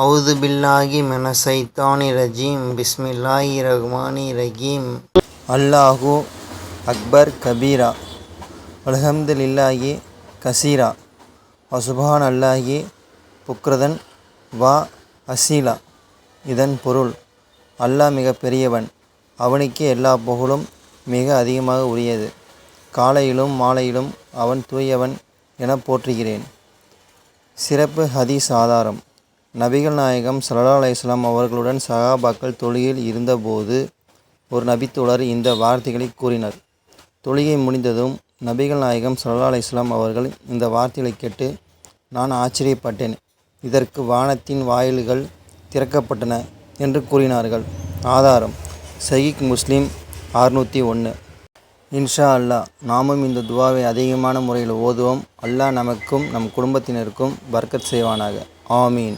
அவுது பில்லாஹி மினஷைத்தானிர் ரஜீம் பிஸ்மில்லாஹிர் ரஹ்மானிர் ரஹீம். அல்லாஹு அக்பர் கபீரா அல்ஹம்துலில்லாஹி கசீரா வசுப்ஹானல்லாஹி புக்ரதன் வா அசீலா. இதன் பொருள், அல்லாஹ் மிக பெரியவன், அவனுக்கே எல்லா புகழும் மிக அதிகமாக உரியது, காலையிலும் மாலையிலும் அவன் தூயவன் என போற்றுகிறேன். சிறப்பு ஹதீஸ் ஆதாரம்: நபிகள் நாயகம் ஸல்லல்லாஹு அலைஹி வஸல்லம் அவர்களுடன் சஹாபாக்கள் தொழுகையில் இருந்தபோது ஒரு நபித்தோழர் இந்த வார்த்தைகளை கூறினர். தொழுகை முடிந்ததும் நபிகள் நாயகம் ஸல்லல்லாஹு அலைஹி வஸல்லம் அவர்கள் இந்த வார்த்தைகளை கேட்டு நான் ஆச்சரியப்பட்டேன். இதற்கு வானத்தின் வாயில்கள் திறக்கப்பட்டன என்று கூறினார்கள். ஆதாரம்: சஹீஹ் முஸ்லிம் 601. இன்ஷா அல்லாஹ் நாமும் இந்த துவாவை அதிகமான முறையில் ஓதுவோம். அல்லாஹ் நமக்கும் நம் குடும்பத்தினருக்கும் பர்க்கத் செய்வானாக. ஆமீன்.